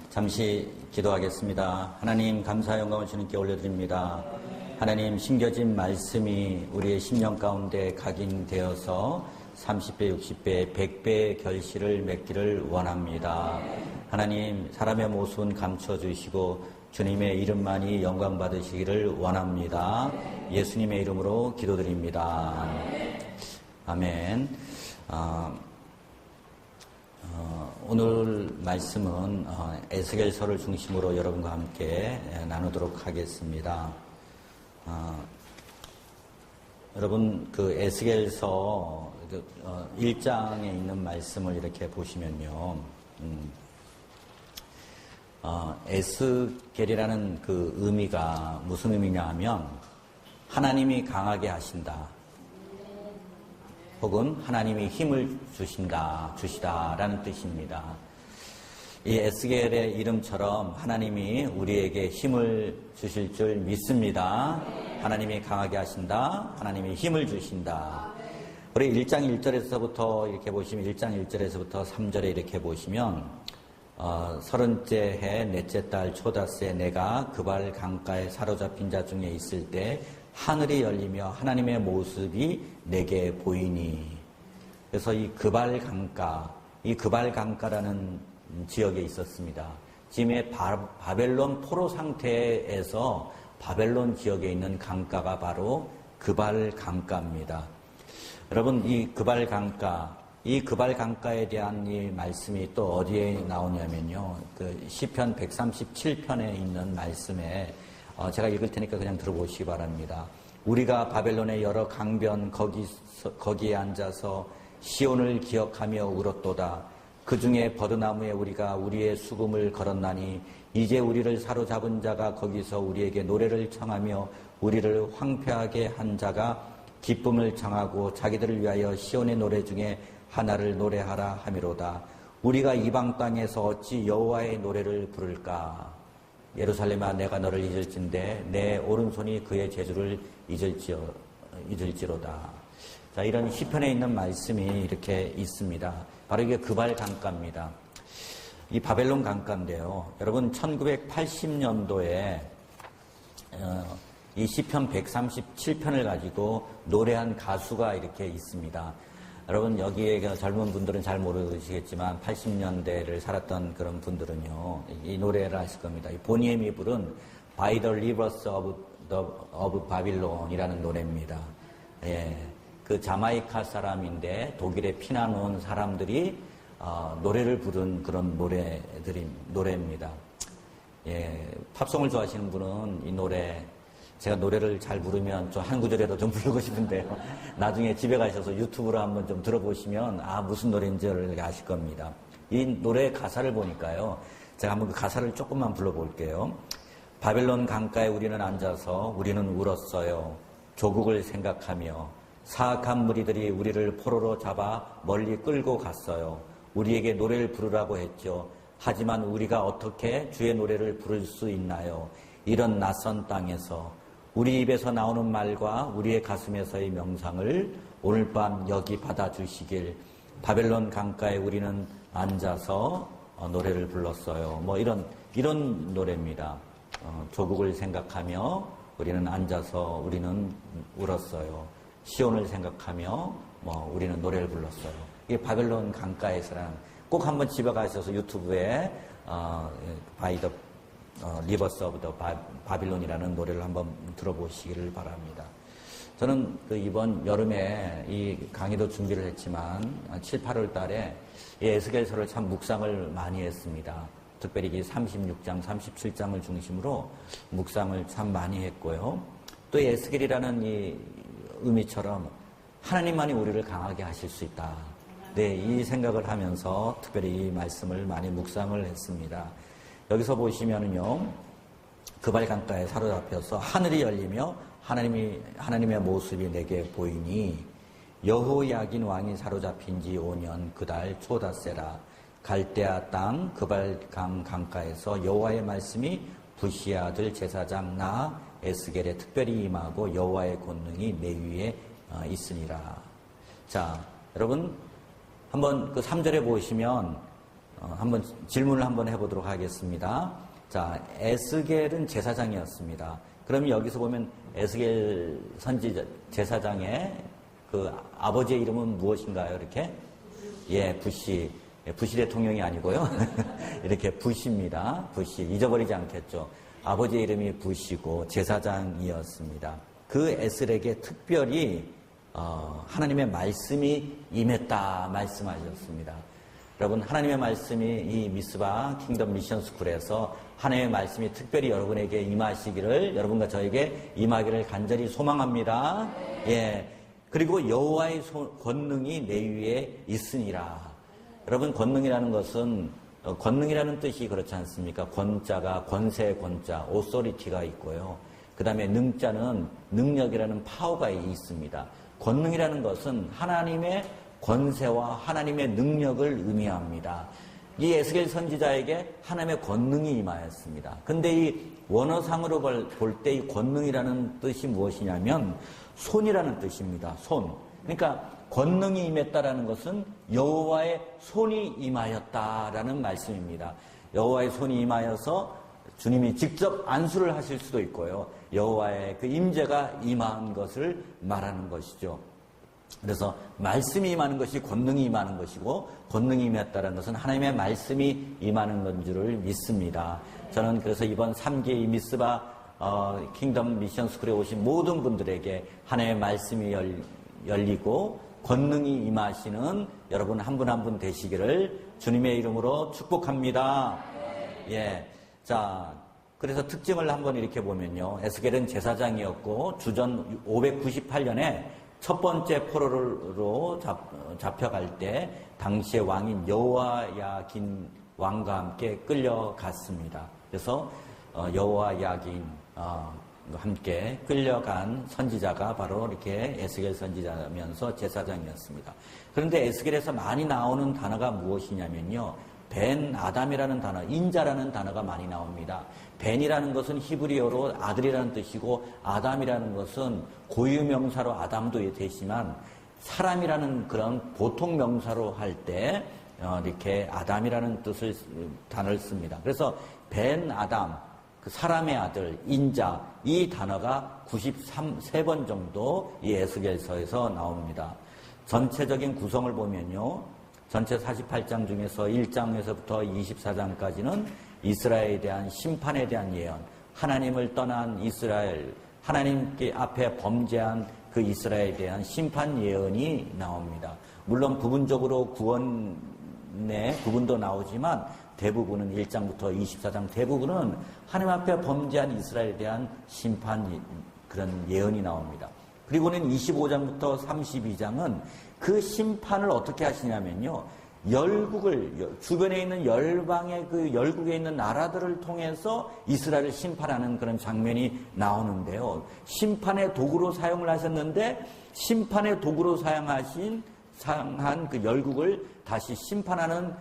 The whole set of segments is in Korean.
잠시 기도하겠습니다. 하나님 감사 영광을 주님께 올려드립니다. 하나님 심겨진 말씀이 우리의 심령 가운데 각인되어서 30배, 60배, 100배의 결실을 맺기를 원합니다. 하나님 사람의 모습은 감춰주시고 주님의 이름만이 영광 받으시기를 원합니다. 예수님의 이름으로 기도드립니다. 아멘. 오늘 말씀은 에스겔서를 중심으로 여러분과 함께 나누도록 하겠습니다. 여러분 그 에스겔서 1장에 있는 말씀을 이렇게 보시면요, 에스겔이라는 그 의미가 무슨 의미냐 하면 하나님이 강하게 하신다, 혹은 하나님이 힘을 주시다라는 뜻입니다. 이 에스겔의 이름처럼 하나님이 우리에게 힘을 주실 줄 믿습니다. 하나님이 강하게 하신다, 하나님이 힘을 주신다. 우리 1장 1절에서부터 이렇게 보시면 1장 1절에서부터 3절에 이렇게 보시면 30째 해 넷째 달 초다스에 내가 그발 강가에 사로잡힌 자 중에 있을 때 하늘이 열리며 하나님의 모습이 내게 보이니. 그래서 이 그발 강가라는 지역에 있었습니다. 지금의 바벨론 포로 상태에서 바벨론 지역에 있는 강가가 바로 그발 강가입니다. 여러분 이 그발 강가에 대한 이 말씀이 또 어디에 나오냐면요, 그 시편 137편에 있는 말씀에 제가 읽을 테니까 그냥 들어보시기 바랍니다. 우리가 바벨론의 여러 강변 거기에 앉아서 시온을 기억하며 울었도다. 그 중에 버드나무에 우리가 우리의 수금을 걸었나니 이제 우리를 사로잡은 자가 거기서 우리에게 노래를 청하며 우리를 황폐하게 한 자가 기쁨을 청하고 자기들을 위하여 시온의 노래 중에 하나를 노래하라 하미로다. 우리가 이방 땅에서 어찌 여호와의 노래를 부를까? 예루살렘아 내가 너를 잊을진데 내 오른손이 그의 재주를 잊을지로다. 자, 이런 시편에 있는 말씀이 이렇게 있습니다. 바로 이게 그발 강가입니다. 이 바벨론 강가인데요, 여러분 1980년도에 이 시편 137편을 가지고 노래한 가수가 이렇게 있습니다. 여러분 여기에 젊은 분들은 잘 모르시겠지만 80년대를 살았던 그런 분들은요 이 노래를 아실 겁니다. 이 보니엠이 부른 By the Rivers of Babylon이라는 노래입니다. 예, 그 자마이카 사람인데 독일에 피난 온 사람들이 노래를 부른 그런 노래입니다. 예, 팝송을 좋아하시는 분은 이 노래, 제가 노래를 잘 부르면 좀 한 구절이라도 좀 부르고 싶은데요. 나중에 집에 가셔서 유튜브로 한번 좀 들어보시면 무슨 노래인지를 아실 겁니다. 이 노래 가사를 보니까요, 제가 한번 그 가사를 조금만 불러볼게요. 바벨론 강가에 우리는 앉아서 우리는 울었어요. 조국을 생각하며 사악한 무리들이 우리를 포로로 잡아 멀리 끌고 갔어요. 우리에게 노래를 부르라고 했죠. 하지만 우리가 어떻게 주의 노래를 부를 수 있나요? 이런 낯선 땅에서 우리 입에서 나오는 말과 우리의 가슴에서의 명상을 오늘 밤 여기 받아주시길. 바벨론 강가에 우리는 앉아서 노래를 불렀어요. 뭐 이런 노래입니다. 조국을 생각하며 우리는 앉아서 우리는 울었어요. 시온을 생각하며 우리는 노래를 불렀어요. 이게 바벨론 강가에서는 꼭 한번 집에 가셔서 유튜브에 By the Rivers of the Babylon이라는 노래를 한번 들어보시기를 바랍니다. 저는 이번 여름에 이 강의도 준비를 했지만 7, 8월 달에 이 에스겔서를 참 묵상을 많이 했습니다. 특별히 이 36장, 37장을 중심으로 묵상을 참 많이 했고요. 또 에스겔이라는 이 의미처럼 하나님만이 우리를 강하게 하실 수 있다. 네, 이 생각을 하면서 특별히 이 말씀을 많이 묵상을 했습니다. 여기서 보시면은요, 그발 강가에 사로잡혀서 하늘이 열리며 하나님의 모습이 내게 보이니 여호야긴 왕이 사로잡힌 지 5년 그달 초다세라 갈대아 땅 그발강 강가에서 여호와의 말씀이 부시 아들 제사장 나 에스겔에 특별히 임하고 여호와의 권능이 내 위에 있으니라. 자, 여러분 한번 그 3절에 보시면 한번 질문을 한번 해보도록 하겠습니다. 자, 에스겔은 제사장이었습니다. 그럼 여기서 보면 에스겔 선지자 제사장의 그 아버지의 이름은 무엇인가요? 이렇게 예, 부시. 부시 대통령이 아니고요. 이렇게 부시입니다. 부시. 잊어버리지 않겠죠. 아버지의 이름이 부시고 제사장이었습니다. 그 에스겔에게 특별히 하나님의 말씀이 임했다 말씀하셨습니다. 여러분, 하나님의 말씀이 이 미스바 킹덤 미션 스쿨에서 하나님의 말씀이 특별히 여러분에게 임하시기를, 여러분과 저에게 임하기를 간절히 소망합니다. 예. 그리고 여호와의 권능이 내 위에 있으니라. 여러분, 권능이라는 것은 권능이라는 뜻이 그렇지 않습니까? 권자가 권세의 권자, 오소리티가 있고요. 그 다음에 능자는 능력이라는 파워가 있습니다. 권능이라는 것은 하나님의 권세와 하나님의 능력을 의미합니다. 이 에스겔 선지자에게 하나님의 권능이 임하였습니다. 근데 이 원어상으로 볼 때 이 권능이라는 뜻이 무엇이냐면 손이라는 뜻입니다. 손. 그러니까 권능이 임했다라는 것은 여호와의 손이 임하였다라는 말씀입니다. 여호와의 손이 임하여서 주님이 직접 안수를 하실 수도 있고요. 여호와의 그 임재가 임한 것을 말하는 것이죠. 그래서 말씀이 임하는 것이 권능이 임하는 것이고, 권능이 임했다는 것은 하나님의 말씀이 임하는 건 줄을 믿습니다. 저는 그래서 이번 3기 미스바 킹덤 미션 스쿨에 오신 모든 분들에게 하나님의 말씀이 열리고 권능이 임하시는 여러분 한 분 한 분 되시기를 주님의 이름으로 축복합니다. 예. 자, 그래서 특징을 한번 이렇게 보면요. 에스겔은 제사장이었고 주전 598년에 첫 번째 포로로 잡혀갈 때 당시의 왕인 여호야긴 왕과 함께 끌려갔습니다. 그래서 여호야긴 함께 끌려간 선지자가 바로 이렇게 에스겔 선지자면서 제사장이었습니다. 그런데 에스겔에서 많이 나오는 단어가 무엇이냐면요. 벤 아담이라는 단어, 인자라는 단어가 많이 나옵니다. 벤이라는 것은 히브리어로 아들이라는 뜻이고, 아담이라는 것은 고유명사로 아담도 되지만 사람이라는 그런 보통 명사로 할 때 이렇게 아담이라는 뜻을 단어를 씁니다. 그래서 벤 아담, 그 사람의 아들, 인자, 이 단어가 93번 정도 이 에스겔서에서 나옵니다. 전체적인 구성을 보면요. 전체 48장 중에서 1장에서부터 24장까지는 이스라엘에 대한 심판에 대한 예언, 하나님을 떠난 이스라엘, 하나님께 앞에 범죄한 그 이스라엘에 대한 심판 예언이 나옵니다. 물론 부분적으로 구원의 부분도 나오지만 대부분은 1장부터 24장 대부분은 하나님 앞에 범죄한 이스라엘에 대한 심판 그런 예언이 나옵니다. 그리고는 25장부터 32장은 그 심판을 어떻게 하시냐면요. 열국을, 주변에 있는 열방의 그 열국에 있는 나라들을 통해서 이스라엘을 심판하는 그런 장면이 나오는데요. 심판의 도구로 사용을 하셨는데 심판의 도구로 사용한 그 열국을 다시 심판하는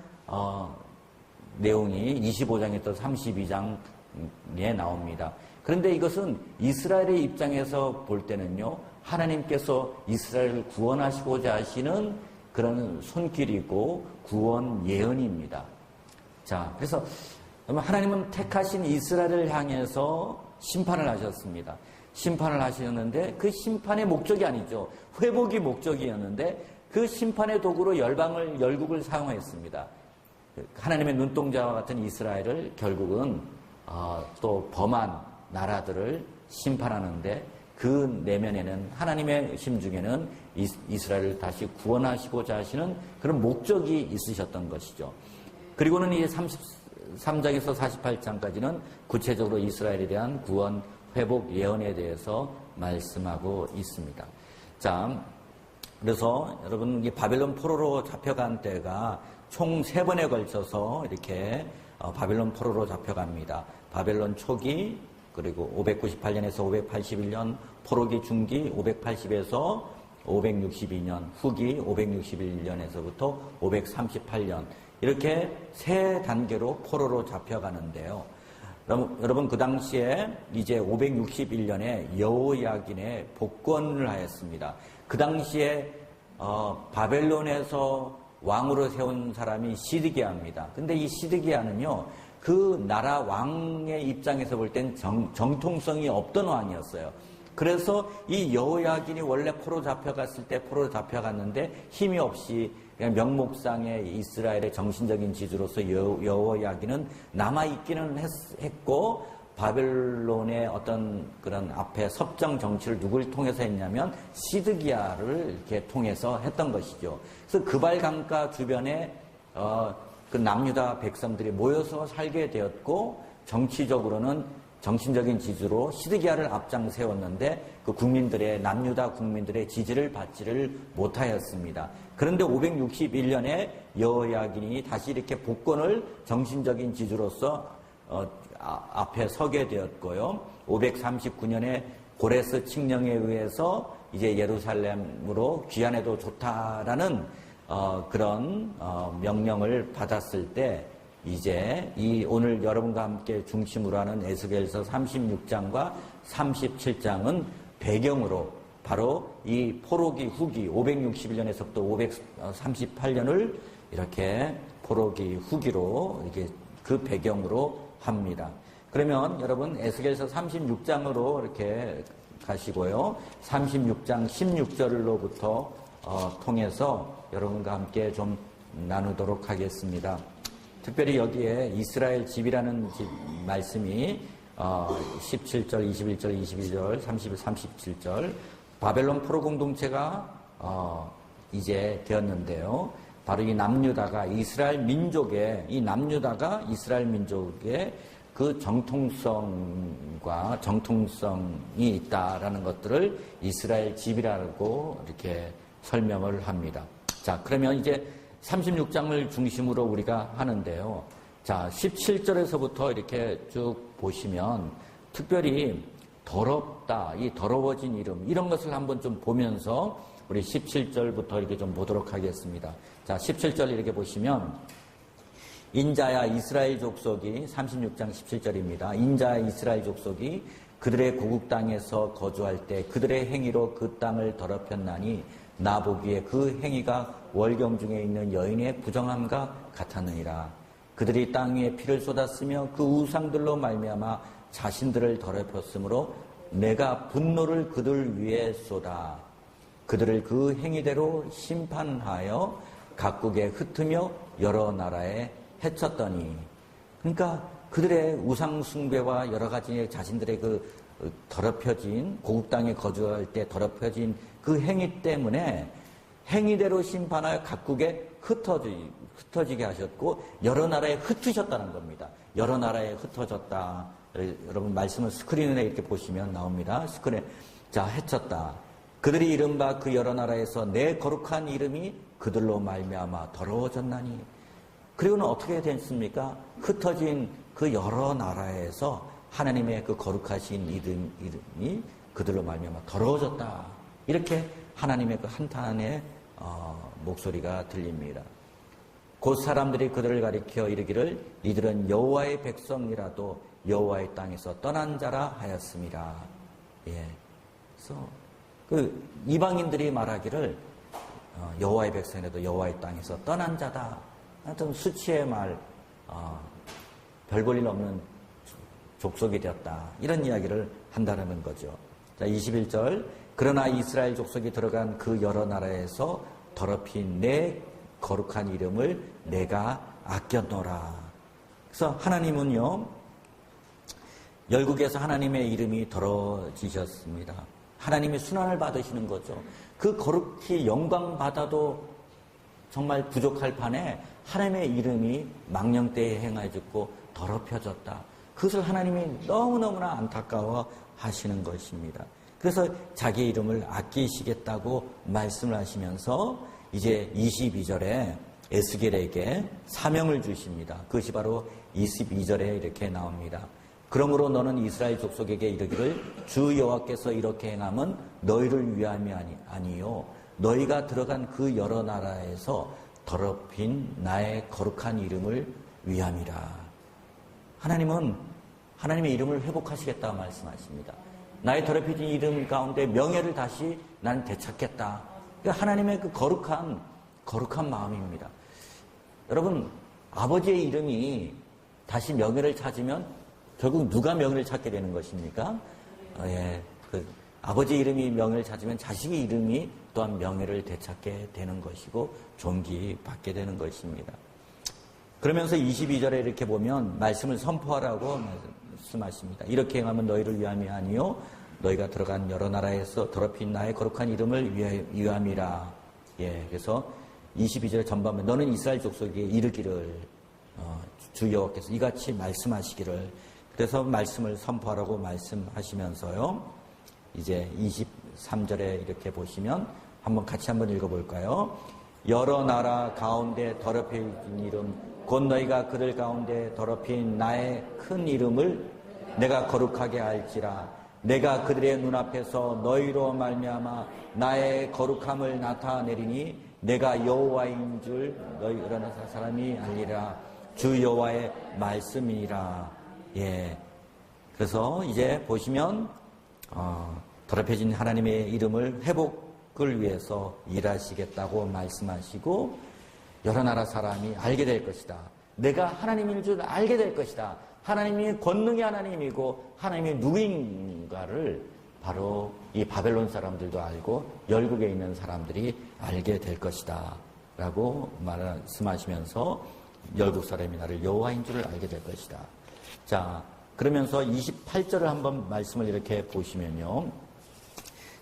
내용이 25장에서 32장에 나옵니다. 그런데 이것은 이스라엘의 입장에서 볼 때는요, 하나님께서 이스라엘을 구원하시고자 하시는 그런 손길이고 구원 예언입니다. 자, 그래서 하나님은 택하신 이스라엘을 향해서 심판을 하셨습니다. 심판을 하셨는데 그 심판의 목적이 아니죠. 회복이 목적이었는데 그 심판의 도구로 열국을 사용했습니다. 하나님의 눈동자와 같은 이스라엘을 결국은 또 범한 나라들을 심판하는데 그 내면에는 하나님의 심중에는 이스라엘을 다시 구원하시고자 하시는 그런 목적이 있으셨던 것이죠. 그리고는 이 33장에서 48장까지는 구체적으로 이스라엘에 대한 구원, 회복 예언에 대해서 말씀하고 있습니다. 자, 그래서 여러분 이 바벨론 포로로 잡혀간 때가 총 3번에 걸쳐서 이렇게 바벨론 포로로 잡혀갑니다. 바벨론 초기, 그리고 598년에서 581년, 포로기 중기 580에서 562년, 후기 561년에서부터 538년 이렇게 3단계로 포로로 잡혀가는데요. 여러분 그 당시에 이제 561년에 여호야긴의 복권을 하였습니다. 그 당시에 바벨론에서 왕으로 세운 사람이 시드기야입니다. 근데 이 시드기야는요, 그 나라 왕의 입장에서 볼 땐 정통성이 없던 왕이었어요. 그래서 이 여호야긴이 원래 포로 잡혀갔을 때 포로 잡혀갔는데 힘이 없이 그냥 명목상의 이스라엘의 정신적인 지주로서 여호야긴은 남아있기는 했고, 바벨론의 어떤 그런 앞에 섭정 정치를 누굴 통해서 했냐면 시드기야를 이렇게 통해서 했던 것이죠. 그래서 그발 강가 주변에 그 남유다 백성들이 모여서 살게 되었고, 정치적으로는 정신적인 지주로 시드기야를 앞장 세웠는데 그 국민들의 남유다 국민들의 지지를 받지를 못하였습니다. 그런데 561년에 여호야긴이 다시 이렇게 복권을 정신적인 지주로서 앞에 서게 되었고요. 539년에 고레스 칙령에 의해서 이제 예루살렘으로 귀환해도 좋다라는 그런 명령을 받았을 때 이제 이 오늘 여러분과 함께 중심으로 하는 에스겔서 36장과 37장은 배경으로 바로 이 포로기 후기 561년에서부터 538년을 이렇게 포로기 후기로 이렇게 그 배경으로 합니다. 그러면 여러분 에스겔서 36장으로 이렇게 가시고요. 36장 16절로부터 통해서 여러분과 함께 좀 나누도록 하겠습니다. 특별히 여기에 이스라엘 집이라는 말씀이 17절, 21절, 22절, 31, 37절 바벨론 포로 공동체가 이제 되었는데요. 바로 이 남유다가 이스라엘 민족의 그 정통성과 정통성이 있다라는 것들을 이스라엘 집이라고 이렇게 설명을 합니다. 자, 그러면 이제 36장을 중심으로 우리가 하는데요. 자, 17절에서부터 이렇게 쭉 보시면 특별히 더럽다, 이 더러워진 이름, 이런 것을 한번 좀 보면서 우리 17절부터 이렇게 좀 보도록 하겠습니다. 자, 17절 이렇게 보시면 인자야 이스라엘 족속이 36장 17절입니다. 인자야 이스라엘 족속이 그들의 고국 땅에서 거주할 때 그들의 행위로 그 땅을 더럽혔나니 나 보기에 그 행위가 월경 중에 있는 여인의 부정함과 같았느니라. 그들이 땅 위에 피를 쏟았으며 그 우상들로 말미암아 자신들을 더럽혔으므로 내가 분노를 그들 위에 쏟아 그들을 그 행위대로 심판하여 각국에 흩으며 여러 나라에 해쳤더니, 그러니까 그들의 우상 숭배와 여러 가지 자신들의 그 더럽혀진 고국 땅에 거주할 때 더럽혀진 그 행위 때문에 행위대로 심판하여 각국에 흩어지게 하셨고 여러 나라에 흩으셨다는 겁니다. 여러 나라에 흩어졌다. 여러분 말씀을 스크린에 이렇게 보시면 나옵니다. 스크린에 자 해쳤다. 그들이 이른바 그 여러 나라에서 내 거룩한 이름이 그들로 말미암아 더러워졌나니. 그리고는 어떻게 됐습니까? 흩어진 그 여러 나라에서 하나님의 그 거룩하신 이름이 그들로 말미암아 더러워졌다. 이렇게 하나님의 그 한탄의 목소리가 들립니다. 곧 사람들이 그들을 가리켜 이르기를 이들은 여호와의 백성이라도 여호와의 땅에서 떠난 자라 하였습니다. 예. 그래서 그 이방인들이 말하기를 여호와의 백성이라도 여호와의 땅에서 떠난 자다. 하여튼 수치의 말, 별 볼 일 없는 족속이 되었다. 이런 이야기를 한다는 거죠. 자, 21절. 그러나 이스라엘 족속이 들어간 그 여러 나라에서 더럽힌 내 거룩한 이름을 내가 아꼈노라. 그래서 하나님은요, 열국에서 하나님의 이름이 더러워지셨습니다. 하나님이 순환을 받으시는 거죠. 그 거룩히 영광 받아도 정말 부족할 판에 하나님의 이름이 망령되이 행하여졌고 더럽혀졌다. 그것을 하나님이 너무너무나 안타까워 하시는 것입니다. 그래서 자기 이름을 아끼시겠다고 말씀을 하시면서 이제 22절에 에스겔에게 사명을 주십니다. 그것이 바로 22절에 이렇게 나옵니다. 그러므로 너는 이스라엘 족속에게 이르기를 주 여호와께서 이렇게 행함은 너희를 위함이 아니요 너희가 들어간 그 여러 나라에서 더럽힌 나의 거룩한 이름을 위함이라. 하나님은 하나님의 이름을 회복하시겠다 말씀하십니다. 나의 더럽혀진 이름 가운데 명예를 다시 난 되찾겠다. 그러니까 하나님의 그 거룩한 거룩한 마음입니다. 여러분, 아버지의 이름이 다시 명예를 찾으면 결국 누가 명예를 찾게 되는 것입니까? 아버지 이름이 명예를 찾으면 자식의 이름이 또한 명예를 되찾게 되는 것이고 존귀받게 되는 것입니다. 그러면서 22절에 이렇게 보면 말씀을 선포하라고 말씀하십니다. 이렇게 행하면 너희를 위함이 아니요 너희가 들어간 여러 나라에서 더럽힌 나의 거룩한 이름을 위함이라. 그래서 22절에 전반부에 너는 이스라엘 족속에게 이르기를 주 여호와께서 이같이 말씀하시기를. 그래서 말씀을 선포하라고 말씀하시면서요. 이제 23절에 이렇게 보시면 같이 한번 읽어볼까요? 여러 나라 가운데 더럽힌 이름 곧 너희가 그들 가운데 더럽힌 나의 큰 이름을 내가 거룩하게 할지라. 내가 그들의 눈앞에서 너희로 말미암아 나의 거룩함을 나타내리니 내가 여호와인 줄 너희 여러 사람이 알리라. 주 여호와의 말씀이니라. 그래서 이제 보시면 더럽혀진 하나님의 이름을 회복을 위해서 일하시겠다고 말씀하시고 여러 나라 사람이 알게 될 것이다. 내가 하나님인 줄 알게 될 것이다. 하나님이 권능의 하나님이고 하나님이 누구인가를 바로 이 바벨론 사람들도 알고 열국에 있는 사람들이 알게 될 것이다 라고 말씀하시면서 열국 사람이 나를 여호와인 줄을 알게 될 것이다. 자, 그러면서 28절을 한번 말씀을 이렇게 보시면요.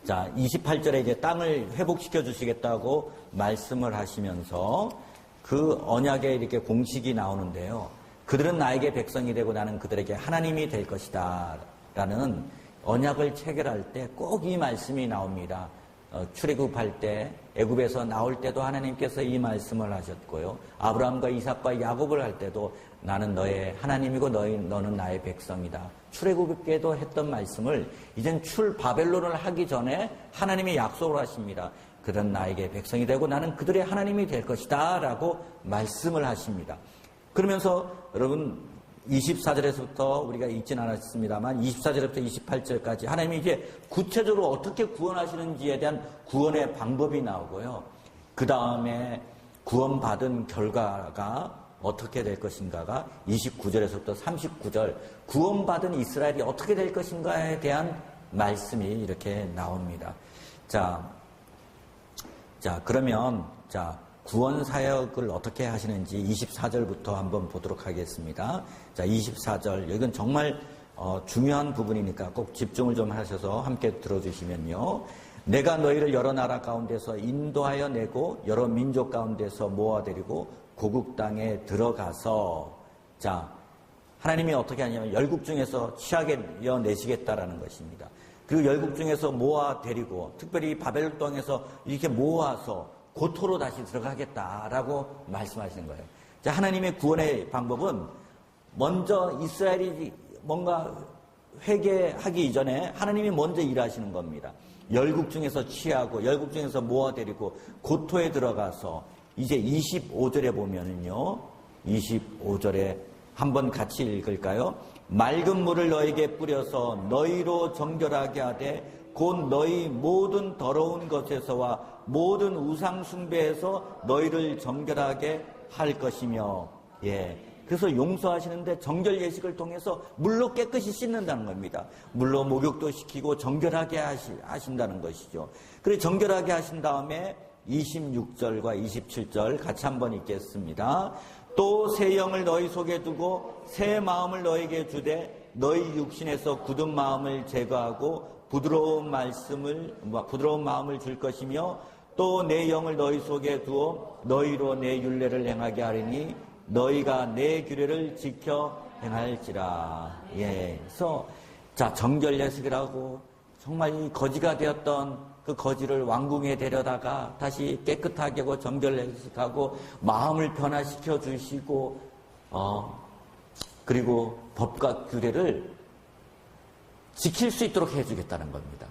자, 28절에 이제 땅을 회복시켜 주시겠다고 말씀을 하시면서 그 언약에 이렇게 공식이 나오는데요. 그들은 나에게 백성이 되고 나는 그들에게 하나님이 될 것이다 라는 언약을 체결할 때 꼭 이 말씀이 나옵니다. 출애굽할 때 애굽에서 나올 때도 하나님께서 이 말씀을 하셨고요. 아브라함과 이삭과 야곱을 할 때도 나는 너의 하나님이고 너는 나의 백성이다. 출애굽에도 했던 말씀을 이젠 바벨론을 하기 전에 하나님이 약속을 하십니다. 그들은 나에게 백성이 되고 나는 그들의 하나님이 될 것이다 라고 말씀을 하십니다. 그러면서 여러분 24절에서부터 우리가 읽진 않았습니다만 24절부터 28절까지 하나님이 이제 구체적으로 어떻게 구원하시는지에 대한 구원의 방법이 나오고요. 그 다음에 구원받은 결과가 어떻게 될 것인가가 29절에서부터 39절 구원받은 이스라엘이 어떻게 될 것인가에 대한 말씀이 이렇게 나옵니다. 자 그러면 구원 사역을 어떻게 하시는지 24절부터 한번 보도록 하겠습니다. 자, 24절. 이건 정말 중요한 부분이니까 꼭 집중을 좀 하셔서 함께 들어주시면요. 내가 너희를 여러 나라 가운데서 인도하여 내고 여러 민족 가운데서 모아들이고 고국 땅에 들어가서 하나님이 어떻게 하냐면 열국 중에서 취하게 내시겠다라는 것입니다. 그리고 열국 중에서 모아들이고 특별히 바벨론 땅에서 이렇게 모아서 고토로 다시 들어가겠다라고 말씀하시는 거예요. 자, 하나님의 구원의 방법은 먼저 이스라엘이 뭔가 회개하기 이전에 하나님이 먼저 일하시는 겁니다. 열국 중에서 취하고 열국 중에서 모아들이고 고토에 들어가서 이제 25절에 보면은요. 25절에 한번 같이 읽을까요? 맑은 물을 너에게 뿌려서 너희로 정결하게 하되 곧 너희 모든 더러운 것에서와 모든 우상 숭배에서 너희를 정결하게 할 것이며 그래서 용서하시는데 정결 예식을 통해서 물로 깨끗이 씻는다는 겁니다. 물로 목욕도 시키고 정결하게 하신다는 것이죠. 그래서 정결하게 하신 다음에 26절과 27절 같이 한번 읽겠습니다. 또 새 영을 너희 속에 두고 새 마음을 너에게 주되 너희 육신에서 굳은 마음을 제거하고 부드러운 마음을 줄 것이며 또 내 영을 너희 속에 두어 너희로 내 율례를 행하게 하리니 너희가 내 규례를 지켜 행할지라. 그래서 정결 예식이라고 정말 이 거지가 되었던 그 거지를 왕궁에 데려다가 다시 깨끗하게 하고 정결 예식하고 마음을 변화시켜 주시고 그리고 법과 규례를 지킬 수 있도록 해주겠다는 겁니다.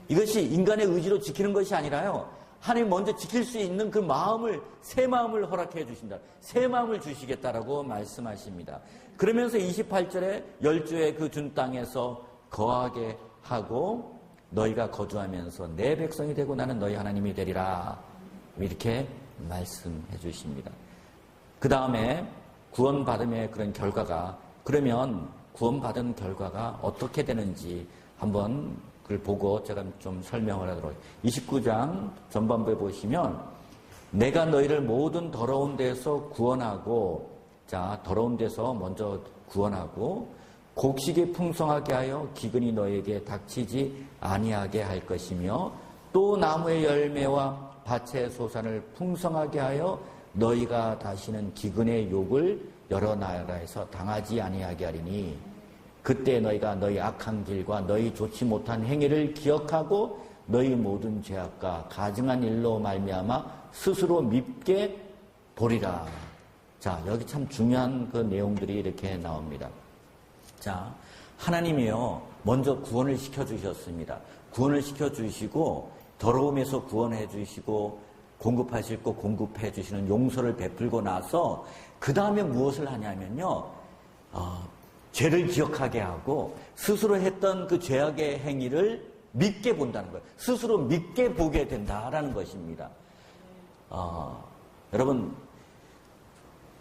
이것이 인간의 의지로 지키는 것이 아니라요. 하나님 먼저 지킬 수 있는 그 마음을, 새 마음을 허락해 주신다. 새 마음을 주시겠다라고 말씀하십니다. 그러면서 28절에 열주의 그 준 땅에서 거하게 하고 너희가 거주하면서 내 백성이 되고 나는 너희 하나님이 되리라. 이렇게 말씀해 주십니다. 그 다음에 구원받음의 그런 결과가, 그러면 구원받은 결과가 어떻게 되는지 한번 그걸 보고 제가 좀 설명을 하도록. 29장 전반부에 보시면 내가 너희를 모든 더러운 데서 구원하고, 자, 더러운 데서 먼저 구원하고 곡식이 풍성하게 하여 기근이 너에게 닥치지 아니하게 할 것이며 또 나무의 열매와 밭의 소산을 풍성하게 하여 너희가 다시는 기근의 욕을 여러 나라에서 당하지 아니하게 하리니 그때 너희가 너희 악한 길과 너희 좋지 못한 행위를 기억하고 너희 모든 죄악과 가증한 일로 말미암아 스스로 밉게 보리라. 자, 여기 참 중요한 그 내용들이 이렇게 나옵니다. 자, 하나님이요 먼저 구원을 시켜주셨습니다. 구원을 시켜주시고 더러움에서 구원해 주시고 공급하실 거 공급해 주시는 용서를 베풀고 나서 그 다음에 무엇을 하냐면요, 죄를 기억하게 하고 스스로 했던 그 죄악의 행위를 믿게 본다는 거예요. 스스로 믿게 보게 된다라는 것입니다. 여러분,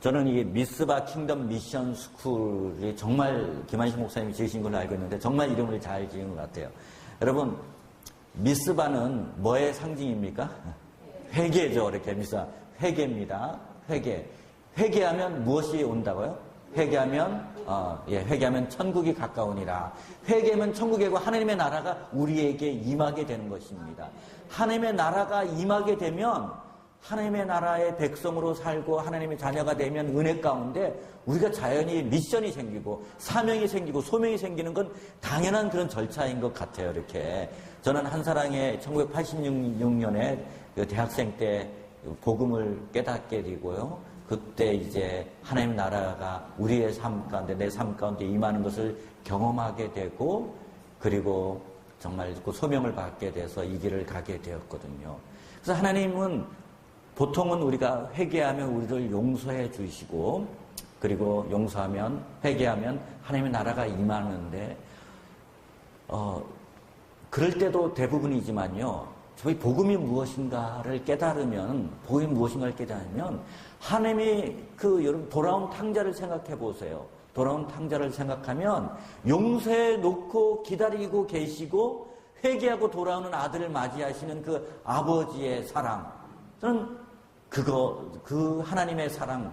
저는 이게 미스바 킹덤 미션 스쿨이 정말 김한식 목사님이 지으신 걸로 알고 있는데 정말 이름을 잘 지은 것 같아요. 여러분, 미스바는 뭐의 상징입니까? 회개죠. 이렇게 미스바. 회개입니다. 회개. 회개하면 무엇이 온다고요? 회개하면 천국이 가까우니라. 회개하면 천국이고 하나님의 나라가 우리에게 임하게 되는 것입니다. 하나님의 나라가 임하게 되면 하나님의 나라의 백성으로 살고 하나님의 자녀가 되면 은혜 가운데 우리가 자연히 미션이 생기고 사명이 생기고 소명이 생기는 건 당연한 그런 절차인 것 같아요. 이렇게 저는 한사랑에 1986년에 그 대학생 때 복음을 깨닫게 되고요. 그때 이제 하나님 나라가 우리의 삶 가운데 내 삶 가운데 임하는 것을 경험하게 되고 그리고 정말 그 소명을 받게 돼서 이 길을 가게 되었거든요. 그래서 하나님은 보통은 우리가 회개하면 우리를 용서해 주시고 그리고 용서하면 회개하면 하나님의 나라가 임하는데 그럴 때도 대부분이지만요. 저희 복음이 무엇인가를 깨달으면 하나님이 여러분 돌아온 탕자를 생각해 보세요. 돌아온 탕자를 생각하면 용서해 놓고 기다리고 계시고 회개하고 돌아오는 아들을 맞이하시는 그 아버지의 사랑. 저는 그 하나님의 사랑,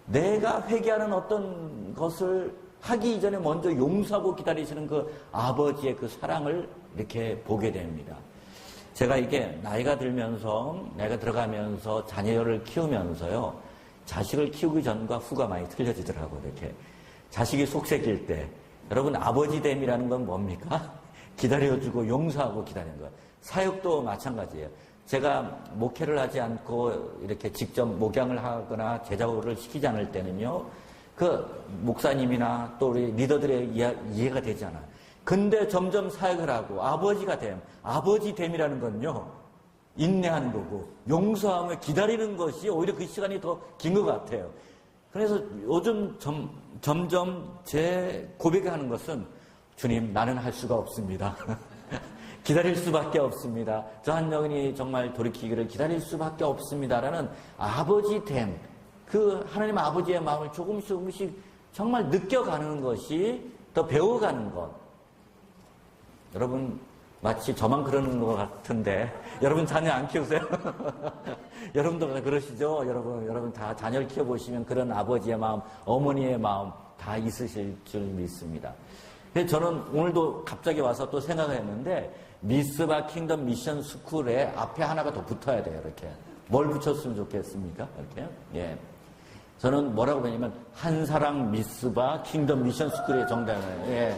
내가 회개하는 어떤 것을 하기 이전에 먼저 용서하고 기다리시는 그 아버지의 그 사랑을 이렇게 보게 됩니다. 제가 이게 나이가 들어가면서 자녀를 키우면서요, 자식을 키우기 전과 후가 많이 틀려지더라고요. 이렇게 자식이 속색일 때, 여러분 아버지됨이라는 건 뭡니까? 기다려주고 용서하고 기다리는 거예요. 사역도 마찬가지예요. 제가 목회를 하지 않고 이렇게 직접 목양을 하거나 제자호를 시키지 않을 때는요, 그 목사님이나 또 우리 리더들의 이해가 되지 않아요. 근데 점점 사역을 하고 아버지됨이라는 건요, 인내하는 거고 용서하며 기다리는 것이 오히려 그 시간이 더 긴 것 같아요. 그래서 요즘 점점 제 고백하는 것은 주님, 나는 할 수가 없습니다. 기다릴 수밖에 없습니다. 저 한 영혼이 정말 돌이키기를 기다릴 수밖에 없습니다라는 아버지됨, 그 하나님 아버지의 마음을 조금씩 정말 느껴가는 것이 더 배워가는 것. 여러분 마치 저만 그러는 것 같은데 여러분 자녀 안 키우세요? 여러분도 그러시죠? 여러분 다 자녀를 키워보시면 그런 아버지의 마음, 어머니의 마음 다 있으실 줄 믿습니다. 그래서 저는 오늘도 갑자기 와서 또 생각했는데 미스바 킹덤 미션 스쿨에 앞에 하나가 더 붙어야 돼요. 이렇게 뭘 붙였으면 좋겠습니까? 이렇게 예. 저는 뭐라고 그러냐면 한사랑 미스바 킹덤 미션 스쿨의 정답이에요. 예.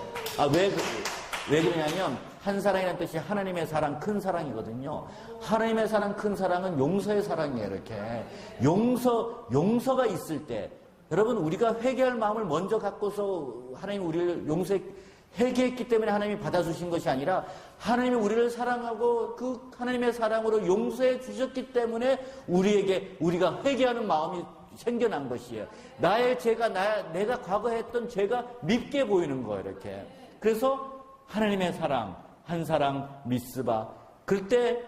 왜 그러냐면 한사랑이라는 뜻이 하나님의 사랑, 큰 사랑이거든요. 하나님의 사랑, 큰 사랑은 용서의 사랑이에요. 이렇게 용서가 있을 때 여러분 우리가 회개할 마음을 먼저 갖고서 하나님 우리를 회개했기 때문에 하나님이 받아주신 것이 아니라 하나님이 우리를 사랑하고 그 하나님의 사랑으로 용서해 주셨기 때문에 우리가 회개하는 마음이 생겨난 것이에요. 나의 죄가 내가 과거에 했던 죄가 밉게 보이는 거예요. 이렇게. 그래서 하나님의 사랑, 한사랑 미스바. 그때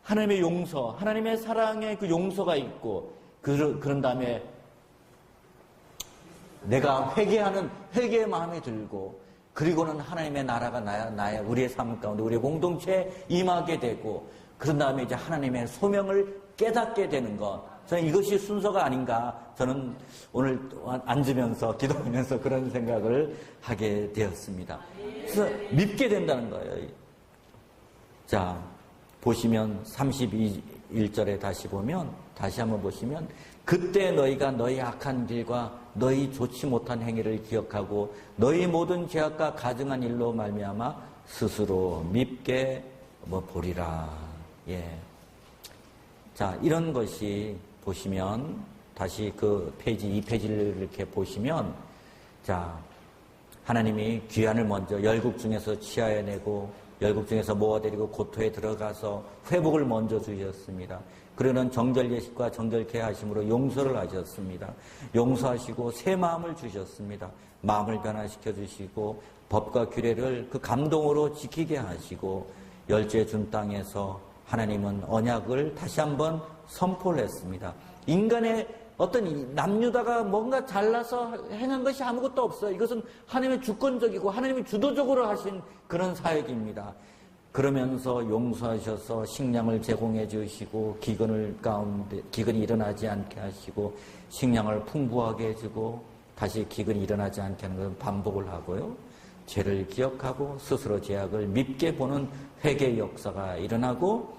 하나님의 용서, 하나님의 사랑의 그 용서가 있고, 그런 다음에 내가 회개의 마음이 들고, 그리고는 하나님의 나라가 우리의 삶 가운데, 우리의 공동체에 임하게 되고, 그런 다음에 이제 하나님의 소명을 깨닫게 되는 것. 저는 이것이 순서가 아닌가, 저는 오늘 앉으면서, 기도하면서 그런 생각을 하게 되었습니다. 그래서 믿게 된다는 거예요. 자, 보시면 31절에 다시 한번 보시면, 그때 너희가 너희 악한 길과 너희 좋지 못한 행위를 기억하고 너희 모든 죄악과 가증한 일로 말미암아 스스로 밉게 보리라. 예. 자, 이런 것이 보시면 다시 그 페이지 2페이지를 이렇게 보시면, 자, 하나님이 귀환을 먼저 열국 중에서 취하여내고 열국 중에서 모아드리고 고토에 들어가서 회복을 먼저 주셨습니다. 그러는 정결 예식과 정결케 하심으로 용서를 하셨습니다. 용서하시고 새 마음을 주셨습니다. 마음을 변화시켜 주시고 법과 규례를 그 감동으로 지키게 하시고 열죄 준 땅에서 하나님은 언약을 다시 한번 선포를 했습니다. 인간의 어떤 남유다가 뭔가 잘나서 행한 것이 아무것도 없어요. 이것은 하나님의 주권적이고 하나님이 주도적으로 하신 그런 사역입니다. 그러면서 용서하셔서 식량을 제공해 주시고 기근이 일어나지 않게 하시고 식량을 풍부하게 해주고 다시 기근이 일어나지 않게 하는 것은 반복을 하고요. 죄를 기억하고 스스로 죄악을 밉게 보는 회개의 역사가 일어나고,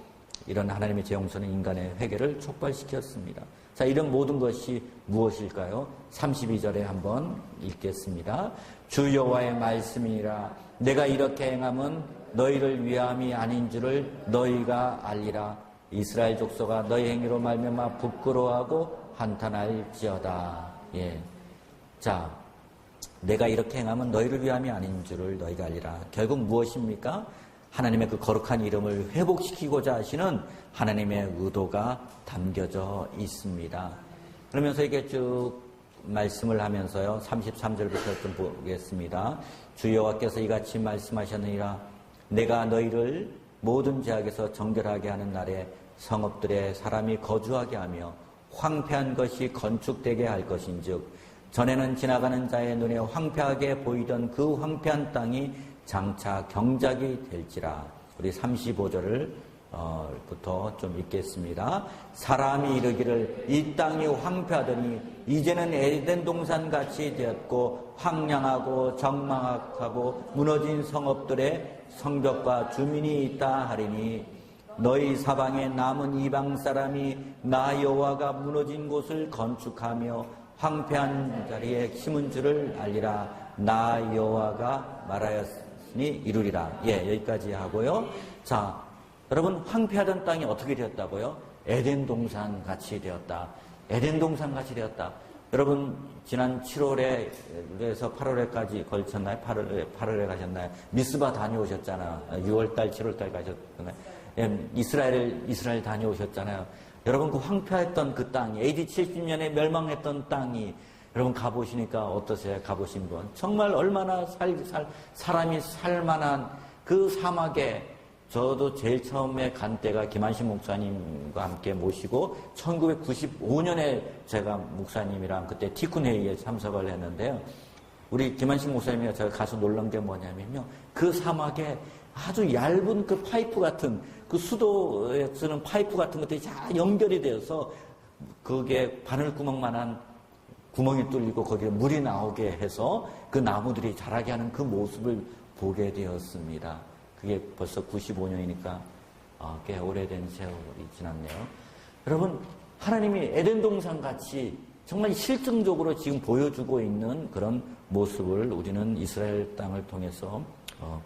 이런 하나님의 죄 용서는 인간의 회개를 촉발시켰습니다. 자, 이런 모든 것이 무엇일까요? 32절에 한번 읽겠습니다. 주 여호와의 말씀이니라. 내가 이렇게 행함은 너희를 위함이 아닌 줄을 너희가 알리라. 이스라엘 족속아 너희 행위로 말미암아 부끄러워하고 한탄할지어다. 예. 자, 내가 이렇게 행하면 너희를 위함이 아닌 줄을 너희가 알리라. 결국 무엇입니까? 하나님의 그 거룩한 이름을 회복시키고자 하시는 하나님의 의도가 담겨져 있습니다. 그러면서 이게 쭉 말씀을 하면서요, 33절부터 좀 보겠습니다. 주 여호와께서 이같이 말씀하셨느니라. 내가 너희를 모든 죄악에서 정결하게 하는 날에 성읍들에 사람이 거주하게 하며 황폐한 것이 건축되게 할 것인즉, 전에는 지나가는 자의 눈에 황폐하게 보이던 그 황폐한 땅이 장차 경작이 될지라. 우리 35절을 부터 좀 읽겠습니다. 사람이 이르기를 이 땅이 황폐하더니 이제는 에덴 동산같이 되었고 황량하고 적막하고 무너진 성읍들에 성벽과 주민이 있다 하리니, 너희 사방에 남은 이방 사람이 나 여호와가 무너진 곳을 건축하며 황폐한 자리에 심은 줄을 알리라. 나 여호와가 말하였으니 이루리라. 예, 여기까지 하고요. 자, 여러분, 황폐하던 땅이 어떻게 되었다고요? 에덴 동산 같이 되었다. 에덴 동산 같이 되었다. 여러분, 지난 7월에서 8월에까지 걸쳤나요? 8월에 가셨나요? 미스바 다녀오셨잖아요. 6월달, 7월달 가셨잖아요. 예, 이스라엘 다녀오셨잖아요. 여러분, 그 황폐했던 그 땅이, AD 70년에 멸망했던 땅이, 여러분 가보시니까 어떠세요? 가보신 분. 정말 얼마나 사람이 살만한 그 사막에, 저도 제일 처음에 간 때가 김한식 목사님과 함께 모시고 1995년에 제가 목사님이랑 그때 티쿤 회의에 참석을 했는데요. 우리 김한식 목사님이 제가 가서 놀란 게 뭐냐면요, 그 사막에 아주 얇은 그 파이프 같은, 그 수도에 쓰는 파이프 같은 것들이 다 연결이 되어서 그게 바늘구멍만한 구멍이 뚫리고 거기에 물이 나오게 해서 그 나무들이 자라게 하는 그 모습을 보게 되었습니다. 그게 벌써 95년이니까 꽤 오래된 세월이 지났네요. 여러분, 하나님이 에덴 동산 같이 정말 실증적으로 지금 보여주고 있는 그런 모습을 우리는 이스라엘 땅을 통해서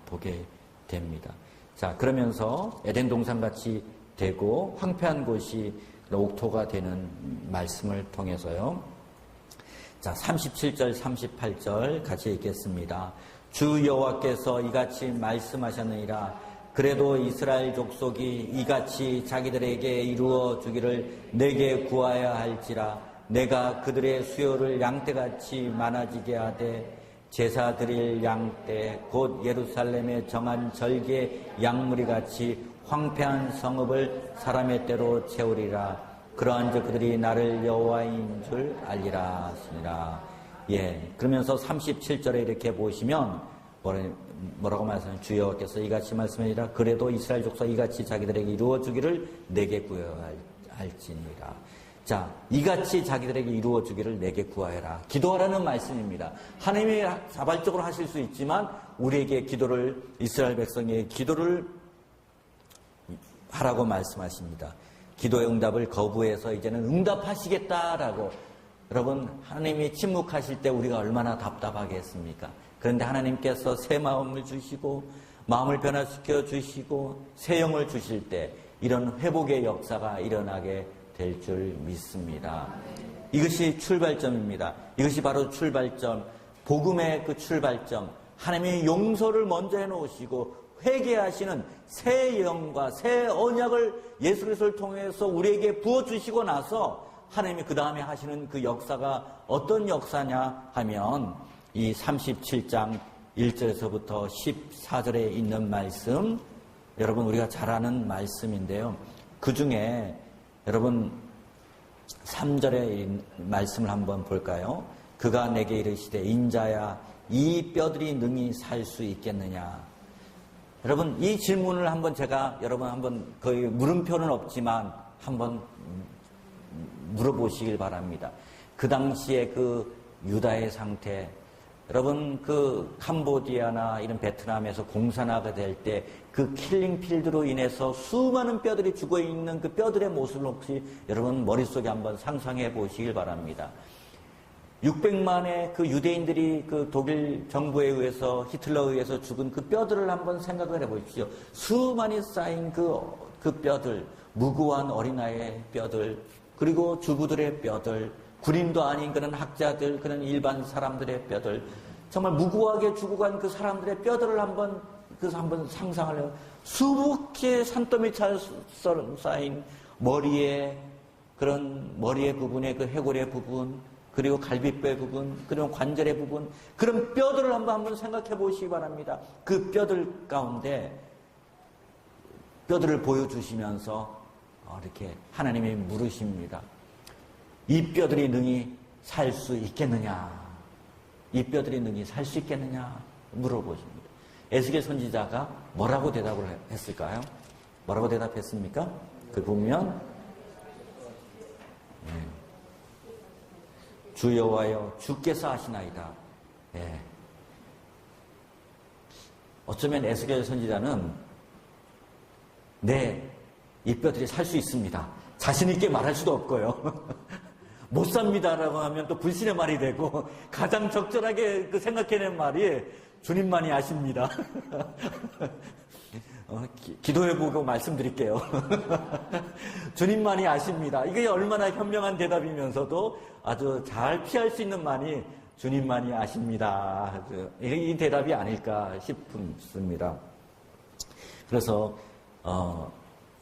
보게 됩니다. 자, 그러면서 에덴 동산 같이 되고 황폐한 곳이 옥토가 되는 말씀을 통해서요. 자, 37절, 38절 같이 읽겠습니다. 주 여호와께서 이같이 말씀하셨느니라. 그래도 이스라엘 족속이 이같이 자기들에게 이루어 주기를 내게 구하여야 할지라. 내가 그들의 수요를 양떼같이 많아지게 하되 제사 드릴 양떼 곧 예루살렘에 정한 절개 양무리같이 황폐한 성읍을 사람의 때로 채우리라. 그러한즉 그들이 나를 여호와인 줄 알리라 하시니라. 예, 그러면서 37절에 이렇게 보시면 뭐라고 말씀하시면 주여께서 이같이 말씀하시라. 그래도 이스라엘 족속 이같이 자기들에게 이루어주기를 내게 구하할지니라. 자, 이같이 자기들에게 이루어주기를 내게 구하여라. 기도하라는 말씀입니다. 하나님이 자발적으로 하실 수 있지만 우리에게 기도를, 이스라엘 백성에게 기도를 하라고 말씀하십니다. 기도의 응답을 거부해서 이제는 응답하시겠다라고. 여러분, 하나님이 침묵하실 때 우리가 얼마나 답답하겠습니까? 그런데 하나님께서 새 마음을 주시고 마음을 변화시켜 주시고 새 영을 주실 때 이런 회복의 역사가 일어나게 될 줄 믿습니다. 이것이 출발점입니다. 이것이 바로 출발점, 복음의 그 출발점. 하나님의 용서를 먼저 해놓으시고 회개하시는 새 영과 새 언약을 예수 그리스도를 통해서 우리에게 부어주시고 나서 하나님이 그 다음에 하시는 그 역사가 어떤 역사냐 하면 이 37장 1절에서부터 14절에 있는 말씀, 여러분 우리가 잘 아는 말씀인데요. 그 중에 여러분 3절의 말씀을 한번 볼까요? 그가 내게 이르시되 인자야 이 뼈들이 능히 살 수 있겠느냐. 여러분 이 질문을 한번 제가 여러분 한번 거의 물음표는 없지만 한번 물어보시길 바랍니다. 그 당시에 그 유다의 상태, 여러분 그 캄보디아나 이런 베트남에서 공산화가 될 때 그 킬링필드로 인해서 수많은 뼈들이 죽어있는 그 뼈들의 모습을 혹시 여러분 머릿속에 한번 상상해 보시길 바랍니다. 600만의 그 유대인들이 그 독일 정부에 의해서 히틀러에 의해서 죽은 그 뼈들을 한번 생각을 해 보십시오. 수많이 쌓인 그 뼈들, 무고한 어린아이의 뼈들, 그리고 주부들의 뼈들, 군인도 아닌 그런 학자들, 그런 일반 사람들의 뼈들, 정말 무고하게 죽어간 그 사람들의 뼈들을 한번 상상을 해요. 수북히 산더미처럼 쌓인 머리에, 그런 머리의 부분에 그 해골의 부분, 그리고 갈비뼈의 부분, 그리고 관절의 부분, 그런 뼈들을 한번 생각해 보시기 바랍니다. 그 뼈들 가운데 뼈들을 보여주시면서 이렇게 하나님이 물으십니다. 이 뼈들이 능히 살 수 있겠느냐? 이 뼈들이 능히 살 수 있겠느냐? 물어보십니다. 에스겔 선지자가 뭐라고 대답을 했을까요? 뭐라고 대답했습니까? 그 보면 주 여호와여 주께서 하시나이다. 예. 어쩌면 에스겔 선지자는 이 뼈들이 살 수 있습니다. 자신 있게 말할 수도 없고요. 못 삽니다라고 하면 또 불신의 말이 되고 가장 적절하게 생각해낸 말이 주님만이 아십니다. 기도해보고 말씀드릴게요. 주님만이 아십니다. 이게 얼마나 현명한 대답이면서도 아주 잘 피할 수 있는 말이 주님만이 아십니다. 이 대답이 아닐까 싶습니다. 그래서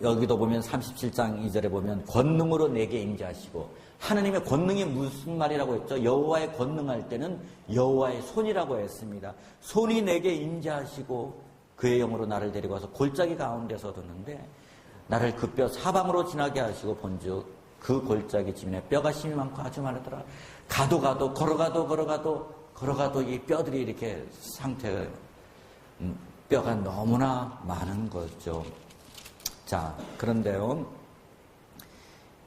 여기도 보면 37장 2절에 보면 권능으로 내게 임재하시고, 하나님의 권능이 무슨 말이라고 했죠? 여호와의 권능할 때는 여호와의 손이라고 했습니다. 손이 내게 임재하시고 그의 영으로 나를 데리고 와서 골짜기 가운데서 뒀는데 나를 그 뼈 사방으로 지나게 하시고 본즉 그 골짜기 지면에 뼈가 심이 많고 아주 많더라. 걸어가도 이 뼈들이 이렇게 상태가 뼈가 너무나 많은 거죠. 자, 그런데요,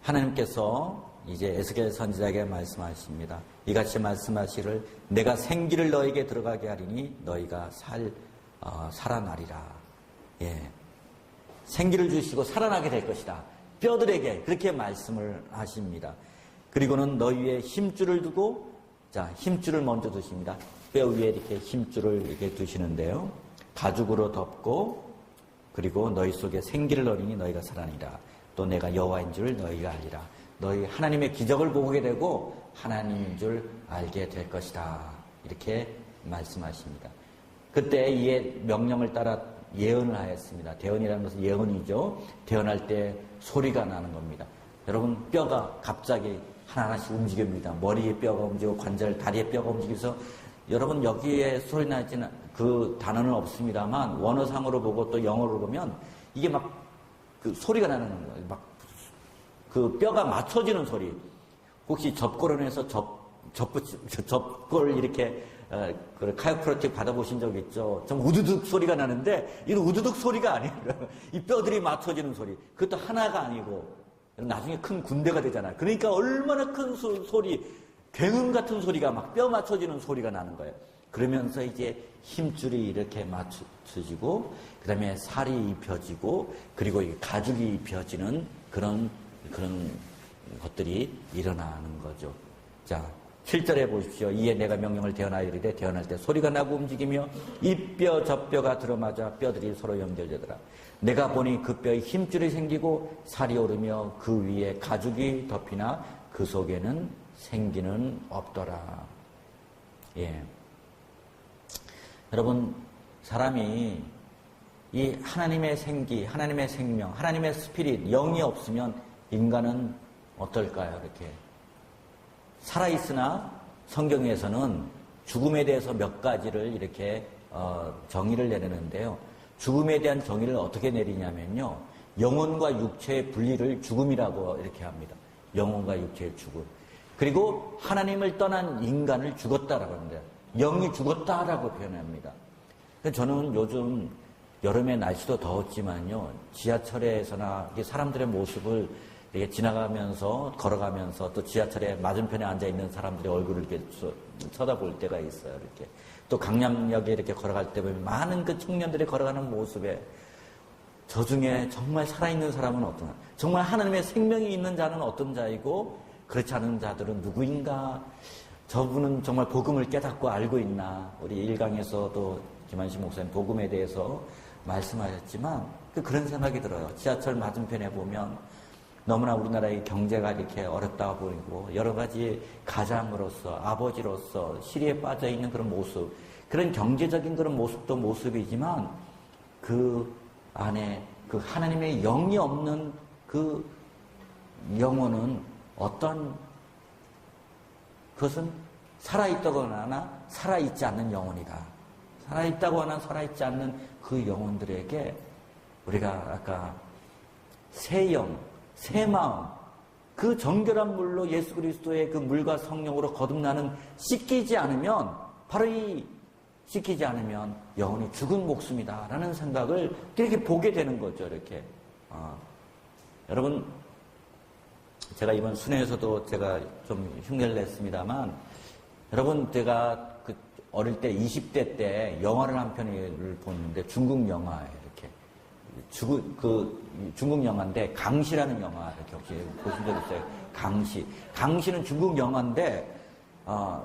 하나님께서 이제 에스겔 선지자에게 말씀하십니다. 이같이 말씀하시를 내가 생기를 너에게 들어가게 하리니 너희가 살아나리라. 예, 생기를 주시고 살아나게 될 것이다. 뼈들에게 그렇게 말씀을 하십니다. 그리고는 너희 위에 힘줄을 두고, 자, 힘줄을 먼저 두십니다. 뼈 위에 이렇게 힘줄을 이렇게 두시는데요. 가죽으로 덮고, 그리고 너희 속에 생기를 넣으니 너희가 살아나리라. 또 내가 여호와인 줄 너희가 알리라. 너희 하나님의 기적을 보게 되고 하나님인 줄 알게 될 것이다. 이렇게 말씀하십니다. 그때 이 명령을 따라 예언을 하였습니다. 대언이라는 것은 예언이죠. 대언할 때 소리가 나는 겁니다. 여러분, 뼈가 갑자기 하나하나씩 움직입니다. 머리에 뼈가 움직이고 관절, 다리에 뼈가 움직여서, 여러분 여기에 소리 나지는 그 단어는 없습니다만 원어상으로 보고 또 영어로 보면 이게 막 그 소리가 나는 거예요. 막 그 뼈가 맞춰지는 소리. 혹시 접골원에서 접골 이렇게 그 카이로프라틱 받아보신 적 있죠? 좀 우두둑 소리가 나는데 이건 우두둑 소리가 아니에요. 이 뼈들이 맞춰지는 소리. 그것도 하나가 아니고 나중에 큰 군대가 되잖아요. 그러니까 얼마나 큰 소리, 굉음 같은 소리가 막 뼈 맞춰지는 소리가 나는 거예요. 그러면서 이제 힘줄이 이렇게 맞춰지고 그 다음에 살이 입혀지고 그리고 가죽이 입혀지는 그런 것들이 일어나는 거죠. 자, 7절에 보십시오. 이에 내가 명령을 대언하이르되 대언할 때 소리가 나고 움직이며 이 뼈 저 뼈가 들어맞아 뼈들이 서로 연결되더라. 내가 보니 그 뼈에 힘줄이 생기고 살이 오르며 그 위에 가죽이 덮이나 그 속에는 생기는 없더라. 예. 여러분, 사람이 이 하나님의 생기, 하나님의 생명, 하나님의 스피릿, 영이 없으면 인간은 어떨까요? 이렇게. 살아있으나 성경에서는 죽음에 대해서 몇 가지를 이렇게 정의를 내리는데요. 죽음에 대한 정의를 어떻게 내리냐면요. 영혼과 육체의 분리를 죽음이라고 이렇게 합니다. 영혼과 육체의 죽음. 그리고 하나님을 떠난 인간을 죽었다라고 합니다. 영이 죽었다라고 표현합니다. 저는 요즘 여름에 날씨도 더웠지만요. 지하철에서나 사람들의 모습을 이렇게 지나가면서 걸어가면서 또 지하철에 맞은편에 앉아 있는 사람들의 얼굴을 이렇게 쳐다볼 때가 있어요. 이렇게 또 강남역에 이렇게 걸어갈 때 보면 많은 그 청년들이 걸어가는 모습에 저 중에 정말 살아있는 사람은 어떤가? 정말 하나님의 생명이 있는 자는 어떤 자이고 그렇지 않은 자들은 누구인가? 저분은 정말 복음을 깨닫고 알고 있나? 우리 1강에서도 김한식 목사님 복음에 대해서 말씀하셨지만 그런 생각이 들어요. 지하철 맞은편에 보면 너무나 우리나라의 경제가 이렇게 어렵다 보이고 여러 가지 가장으로서 아버지로서 시리에 빠져 있는 그런 모습, 그런 경제적인 그런 모습도 모습이지만 그 안에 그 하나님의 영이 없는 그 영혼은 어떤 그것은 살아있다거나 살아있지 않는 영혼이다. 살아있다거나 살아있지 않는 그 영혼들에게 우리가 아까 새 영, 새 마음, 그 정결한 물로 예수 그리스도의 그 물과 성령으로 거듭나는 씻기지 않으면 바로 이 씻기지 않으면 영혼이 죽은 목숨이다라는 생각을 이렇게 보게 되는 거죠. 이렇게 여러분 제가 이번 순회에서도 제가 좀 흉내를 냈습니다만 여러분 제가 그 어릴 때 20대 때 영화를 한 편을 보는데 중국 영화예요. 이렇게 중국 영화인데 강시라는 영화 이렇게 혹시 보신 적 있어요? 강시는 중국 영화인데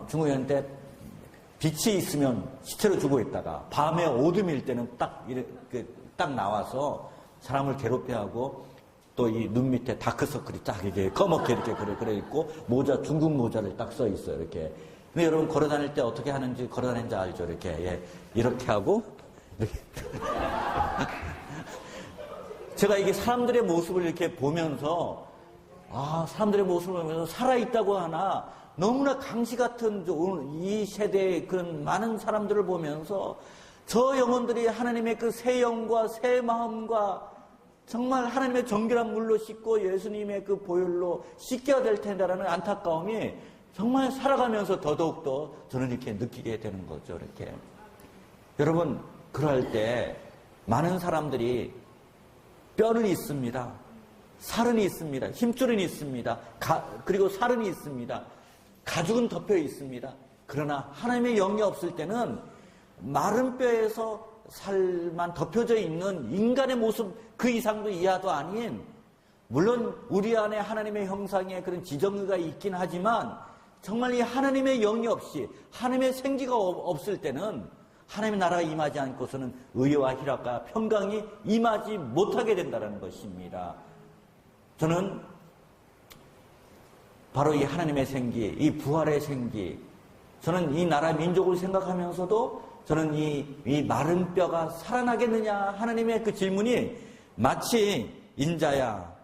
중국 영화인데 빛이 있으면 시체로 죽어 있다가 밤에 어둠일 때는 딱 나와서 사람을 괴롭혀하고 또 이 눈 밑에 다크서클이 딱 이게 검게 이렇게 그래 있고 중국 모자를 딱 써 있어요. 이렇게. 근데 여러분 걸어 다닐 때 어떻게 하는지 걸어 다니는지 알죠? 이렇게 이렇게 하고 이렇게. 제가 이게 사람들의 모습을 이렇게 보면서 사람들의 모습을 보면서 살아있다고 하나 너무나 강시 같은 이 세대의 그런 많은 사람들을 보면서 저 영혼들이 하나님의 그 새 영과 새 마음과 정말 하나님의 정결한 물로 씻고 예수님의 그 보혈로 씻겨야 될 텐데라는 안타까움이 정말 살아가면서 더더욱더 저는 이렇게 느끼게 되는 거죠. 이렇게. 여러분, 그럴 때 많은 사람들이 뼈는 있습니다. 살은 있습니다. 힘줄은 있습니다. 그리고 살은 있습니다. 가죽은 덮여 있습니다. 그러나 하나님의 영이 없을 때는 마른 뼈에서 살만 덮여져 있는 인간의 모습 그 이상도 이하도 아닌, 물론 우리 안에 하나님의 형상의 그런 지정의가 있긴 하지만 정말 이 하나님의 영이 없이 하나님의 생기가 없을 때는 하나님의 나라가 임하지 않고서는 의와 희락과 평강이 임하지 못하게 된다는 것입니다. 저는 바로 이 하나님의 생기, 이 부활의 생기, 저는 이 나라 민족을 생각하면서도 저는 이 마른 뼈가 살아나겠느냐 하나님의 그 질문이 마치 인자야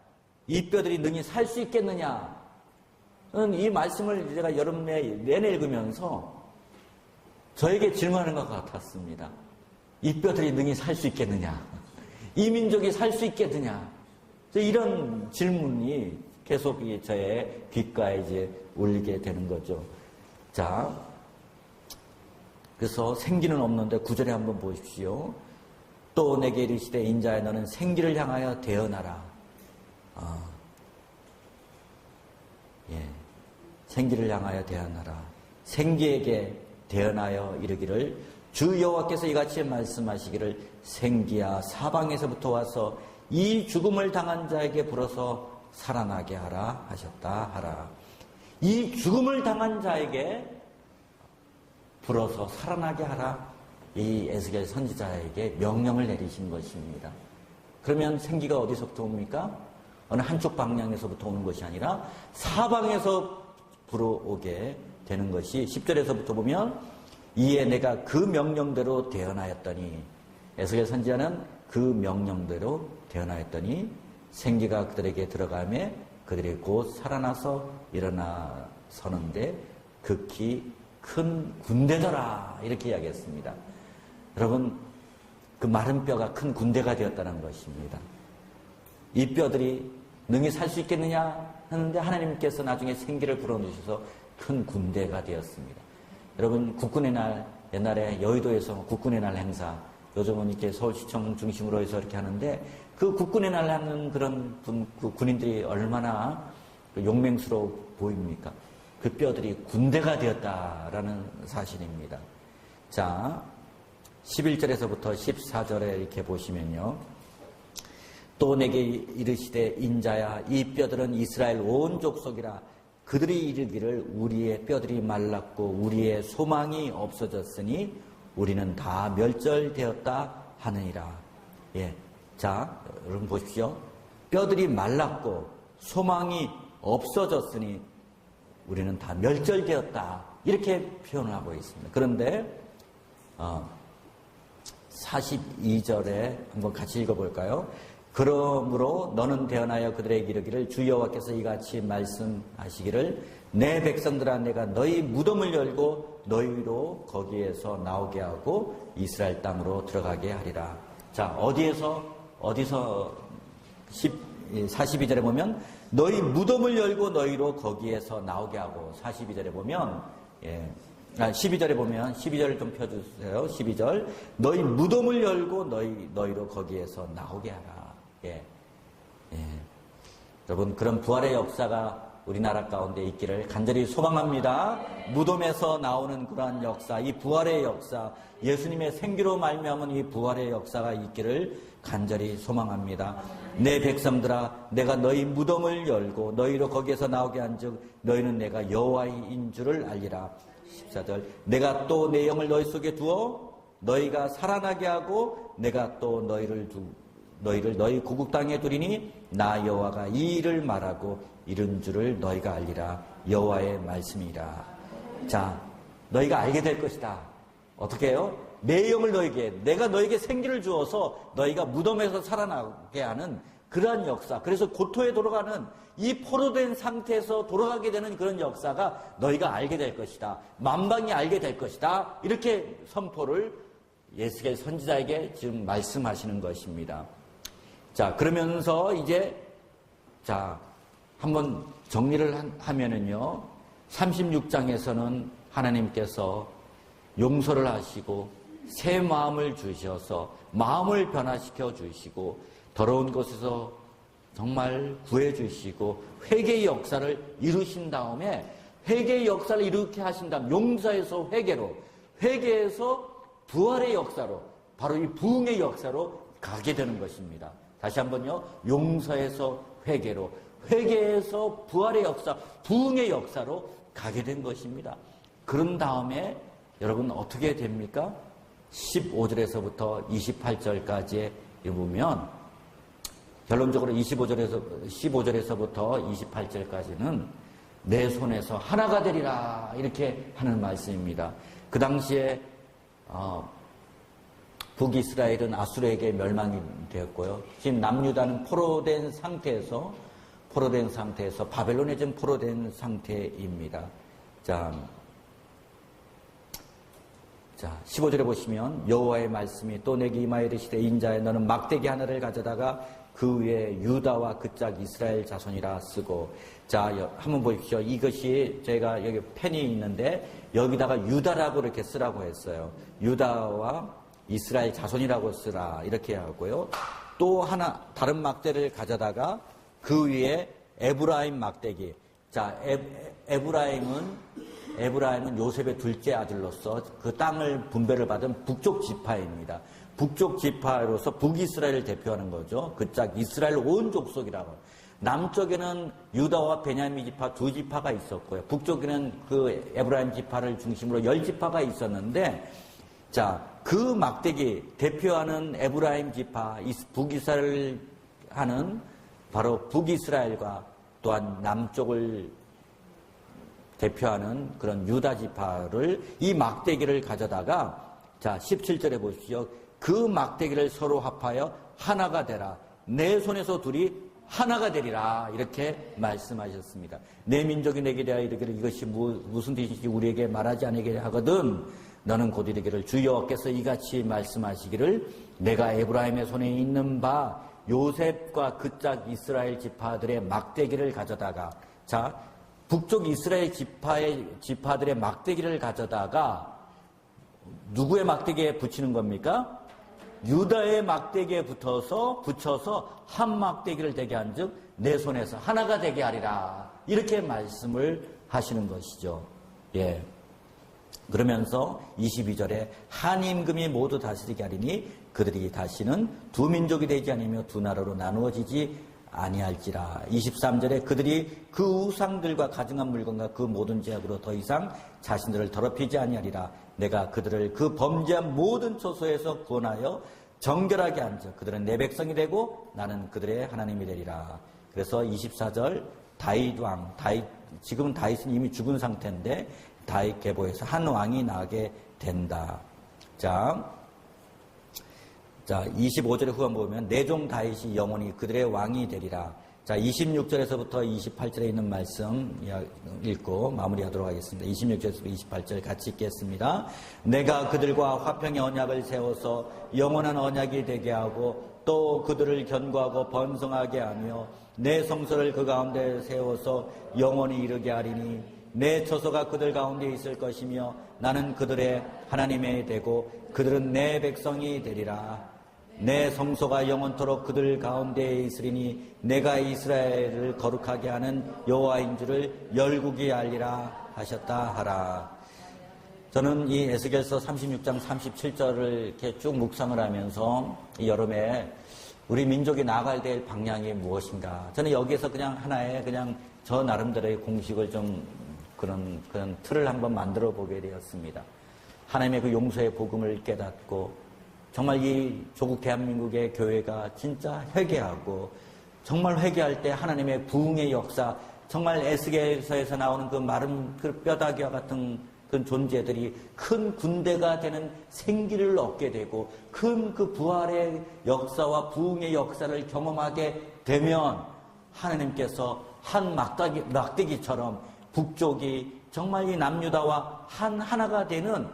이 뼈들이 능히 살 수 있겠느냐, 저는 이 말씀을 제가 여름 내내 읽으면서 저에게 질문하는 것 같았습니다. 이 뼈들이 능히 살 수 있겠느냐, 이 민족이 살 수 있겠느냐. 이런 질문이 계속 저의 귓가에 이제 울리게 되는 거죠. 자, 그래서 생기는 없는데 9절에 한번 보십시오. 또 내게 이르시되 인자야 너는 생기를 향하여 대언하라. 생기를 향하여 대언하라. 생기에게 대언하여 이르기를 주 여호와께서 이같이 말씀하시기를 생기야 사방에서부터 와서 이 죽음을 당한 자에게 불어서 살아나게 하라 하셨다 하라. 이 죽음을 당한 자에게 불어서 살아나게 하라. 이 에스겔 선지자에게 명령을 내리신 것입니다. 그러면 생기가 어디서부터 옵니까? 어느 한쪽 방향에서부터 오는 것이 아니라 사방에서 불어오게 되는 것이 10절에서부터 보면 이에 내가 그 명령대로 대언하였더니 에스겔 선지자는 그 명령대로 대언하였더니 생기가 그들에게 들어가매 그들이 곧 살아나서 일어나 서는데 극히 큰 군대더라 이렇게 이야기했습니다. 여러분 그 마른 뼈가 큰 군대가 되었다는 것입니다. 이 뼈들이 능히 살 수 있겠느냐 하는데 하나님께서 나중에 생기를 불어넣으셔서 큰 군대가 되었습니다. 여러분 국군의 날 옛날에 여의도에서 국군의 날 행사 요즘은 이렇게 서울시청 중심으로 해서 이렇게 하는데 그 국군의 날 하는 그런 그 군인들이 얼마나 용맹스러워 보입니까? 그 뼈들이 군대가 되었다라는 사실입니다. 자, 11절에서부터 14절에 이렇게 보시면요. 또 내게 이르시되 인자야 이 뼈들은 이스라엘 온 족속이라 그들이 이르기를 우리의 뼈들이 말랐고 우리의 소망이 없어졌으니 우리는 다 멸절되었다 하느니라. 예. 자, 여러분 보십시오. 뼈들이 말랐고 소망이 없어졌으니 우리는 다 멸절되었다. 이렇게 표현을 하고 있습니다. 그런데 42절에 한번 같이 읽어볼까요? 그러므로 너는 대언하여 그들에게 이르기를 주 여호와께서 이같이 말씀하시기를 내 백성들아 내가 너희 무덤을 열고 너희로 거기에서 나오게 하고 이스라엘 땅으로 들어가게 하리라. 자, 어디서 42절에 보면 너희 무덤을 열고 너희로 거기에서 나오게 하고 42절에 보면 12절에 보면 12절을 좀 펴주세요. 12절 너희 무덤을 열고 너희로 거기에서 나오게 하라. 여러분 그런 부활의 역사가 우리나라 가운데 있기를 간절히 소망합니다. 무덤에서 나오는 그러한 역사, 이 부활의 역사, 예수님의 생기로 말미암은 이 부활의 역사가 있기를 간절히 소망합니다. 내 백성들아 내가 너희 무덤을 열고 너희로 거기에서 나오게 한즉 너희는 내가 여호와인 줄을 알리라. 14절 내가 또 내 영을 너희 속에 두어 너희가 살아나게 하고 내가 또 너희를 너희 고국 땅에 두리니 나 여호와가 이 일을 말하고 이른 줄을 너희가 알리라. 여호와의 말씀이라. 자, 너희가 알게 될 것이다. 어떻게 해요? 내 영을 내가 너에게 생기를 주어서 너희가 무덤에서 살아나게 하는 그러한 역사. 그래서 고토에 돌아가는 이 포로된 상태에서 돌아가게 되는 그런 역사가 너희가 알게 될 것이다. 만방이 알게 될 것이다. 이렇게 선포를 에스겔 선지자에게 지금 말씀하시는 것입니다. 자, 그러면서 이제 한번 정리를 하면은요. 36장에서는 하나님께서 용서를 하시고 새 마음을 주셔서 마음을 변화시켜 주시고 더러운 곳에서 정말 구해 주시고 회개의 역사를 이루신 다음에 회개의 역사를 이루게 하신 다음 용서에서 회개에서 부활의 역사로 바로 이 부흥의 역사로 가게 되는 것입니다. 다시 한번요. 용서에서 회개에서 부활의 역사, 부흥의 역사로 가게 된 것입니다. 그런 다음에 여러분 어떻게 됩니까? 15절에서부터 28절까지에 보면 결론적으로 15절에서부터 28절까지는 내 손에서 하나가 되리라 이렇게 하는 말씀입니다. 그 당시에 북이스라엘은 아수르에게 멸망이 되었고요. 지금 남유다는 포로된 상태에서 바벨론에 지금 포로된 상태입니다. 자, 15절에 보시면 여호와의 말씀이 또 내게 임하여 이르시되 인자야 너는 막대기 하나를 가져다가 그 위에 유다와 그 짝 이스라엘 자손이라 쓰고, 자, 한번 보십시오. 이것이 제가 여기 펜이 있는데 여기다가 유다라고 이렇게 쓰라고 했어요. 유다와 이스라엘 자손이라고 쓰라 이렇게 하고요. 또 하나 다른 막대를 가져다가 그 위에 에브라임 막대기. 자, 에브라임은 요셉의 둘째 아들로서 그 땅을 분배를 받은 북쪽 지파입니다. 북쪽 지파로서 북이스라엘을 대표하는 거죠. 그 짝 이스라엘 온 족속이라고. 남쪽에는 유다와 베냐민 지파 두 지파가 있었고요. 북쪽에는 그 에브라임 지파를 중심으로 10지파가 있었는데, 자, 그 막대기 대표하는 에브라임 지파, 북이스라엘 하는 바로 북이스라엘과 또한 남쪽을 대표하는 그런 유다 지파를 이 막대기를 가져다가, 자, 17절에 보십시오. 그 막대기를 서로 합하여 하나가 되라. 내 손에서 둘이 하나가 되리라. 이렇게 말씀하셨습니다. 내 민족이 내게 대하여 이르기를 이것이 무슨 뜻인지 우리에게 말하지 않게 하거든 너는 곧 이르기를 주 여호와께서 이같이 말씀하시기를 내가 에브라임의 손에 있는 바 요셉과 그 짝 이스라엘 지파들의 막대기를 가져다가, 자, 북쪽 이스라엘 지파들의 막대기를 가져다가 누구의 막대기에 붙이는 겁니까? 유다의 막대기에 붙여서 한 막대기를 되게 한즉 내 손에서 하나가 되게 하리라. 이렇게 말씀을 하시는 것이죠. 예. 그러면서 22절에 한 임금이 모두 다스리게 하리니 그들이 다시는 두 민족이 되지 않으며 두 나라로 나누어지지 아니할지라. 23절에 그들이 그 우상들과 가증한 물건과 그 모든 죄악으로 더 이상 자신들을 더럽히지 아니하리라. 내가 그들을 그 범죄한 모든 초소에서 구원하여 정결하게 앉아 그들은 내 백성이 되고 나는 그들의 하나님이 되리라. 그래서 24절 다윗 왕, 지금은 다윗은 이미 죽은 상태인데 다윗 계보에서 한 왕이 나게 된다. 자 25절의 후반 보면 내 종 다윗이 영원히 그들의 왕이 되리라. 자, 26절에서부터 28절에 있는 말씀 읽고 마무리하도록 하겠습니다. 26절에서 28절 같이 읽겠습니다. 내가 그들과 화평의 언약을 세워서 영원한 언약이 되게 하고 또 그들을 견고하고 번성하게 하며 내 성소를 그 가운데 세워서 영원히 이르게 하리니 내 처소가 그들 가운데 있을 것이며 나는 그들의 하나님이 되고 그들은 내 백성이 되리라. 내 성소가 영원토록 그들 가운데에 있으리니 내가 이스라엘을 거룩하게 하는 여호와인 줄을 열국이 알리라 하셨다 하라. 저는 이 에스겔서 36장 37절을 이렇게 쭉 묵상을 하면서 이 여름에 우리 민족이 나아가야 될 방향이 무엇인가. 저는 여기에서 그냥 하나의 그냥 저 나름대로의 공식을 좀 그런 틀을 한번 만들어 보게 되었습니다. 하나님의 그 용서의 복음을 깨닫고 정말 이 조국 대한민국의 교회가 진짜 회개하고 정말 회개할 때 하나님의 부흥의 역사, 정말 에스겔서에서 나오는 그 마른 그 뼈다귀와 같은 그 존재들이 큰 군대가 되는 생기를 얻게 되고 큰 그 부활의 역사와 부흥의 역사를 경험하게 되면 하나님께서 한 막대기처럼 북쪽이 정말 이 남유다와 하나가 되는,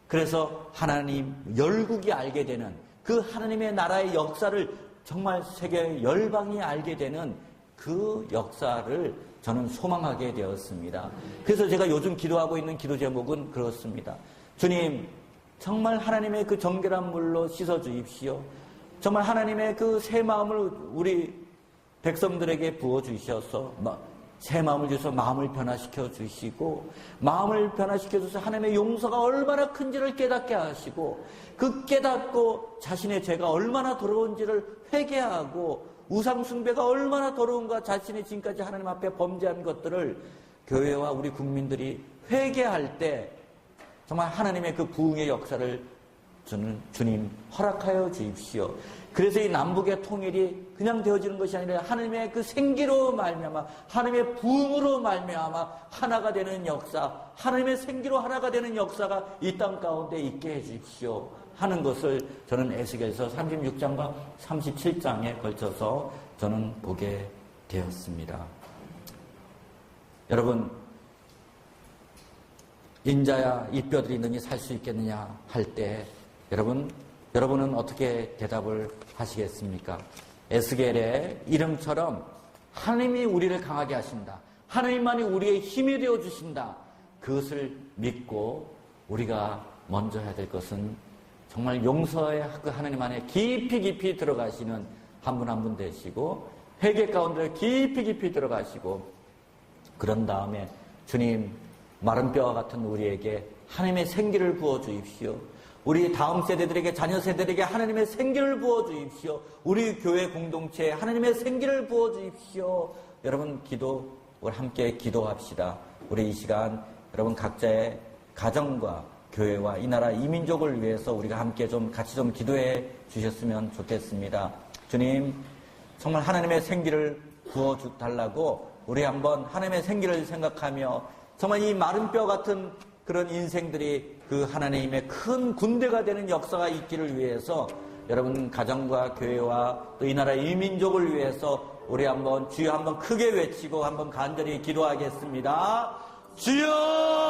그래서 하나님 열국이 알게 되는 그 하나님의 나라의 역사를 정말 세계 열방이 알게 되는 그 역사를 저는 소망하게 되었습니다. 그래서 제가 요즘 기도하고 있는 기도 제목은 그렇습니다. 주님, 정말 하나님의 그 정결한 물로 씻어 주십시오. 정말 하나님의 그 새 마음을 우리 백성들에게 부어 주셔서 새 마음을 주셔서 마음을 변화시켜 주시고, 마음을 변화시켜 주셔서 하나님의 용서가 얼마나 큰지를 깨닫게 하시고, 그 깨닫고 자신의 죄가 얼마나 더러운지를 회개하고, 우상 숭배가 얼마나 더러운가 자신의 지금까지 하나님 앞에 범죄한 것들을 교회와 우리 국민들이 회개할 때 정말 하나님의 그 부흥의 역사를 저는 주님 허락하여 주십시오. 그래서 이 남북의 통일이 그냥 되어지는 것이 아니라 하나님의 그 생기로 말미암아, 하나님의 부흥으로 말미암아 하나가 되는 역사, 하나님의 생기로 하나가 되는 역사가 이 땅 가운데 있게 해주십시오 하는 것을 저는 에스겔서 36장과 37장에 걸쳐서 저는 보게 되었습니다. 여러분, 인자야 이 뼈들이 너니 살 수 있겠느냐 할 때 여러분은 어떻게 대답을 하시겠습니까? 에스겔의 이름처럼 하나님이 우리를 강하게 하신다. 하나님만이 우리의 힘이 되어 주신다. 그것을 믿고 우리가 먼저 해야 될 것은 정말 용서의 그 하나님 안에 깊이 들어가시는 한 분 한 분 되시고 회개 가운데 깊이 들어가시고 그런 다음에 주님 마른 뼈와 같은 우리에게 하나님의 생기를 부어 주십시오. 우리 다음 세대들에게 자녀 세대들에게 하나님의 생기를 부어 주십시오. 우리 교회 공동체에 하나님의 생기를 부어 주십시오. 여러분 우리 함께 기도합시다. 우리 이 시간 여러분 각자의 가정과 교회와 이 나라 이 민족을 위해서 우리가 함께 같이 기도해 주셨으면 좋겠습니다. 주님 정말 하나님의 생기를 부어 달라고 우리 한번 하나님의 생기를 생각하며 정말 이 마른 뼈 같은 그런 인생들이 그 하나님의 큰 군대가 되는 역사가 있기를 위해서 여러분 가정과 교회와 또 이 나라 이 민족을 위해서 우리 한번 주여 한번 크게 외치고 한번 간절히 기도하겠습니다. 주여!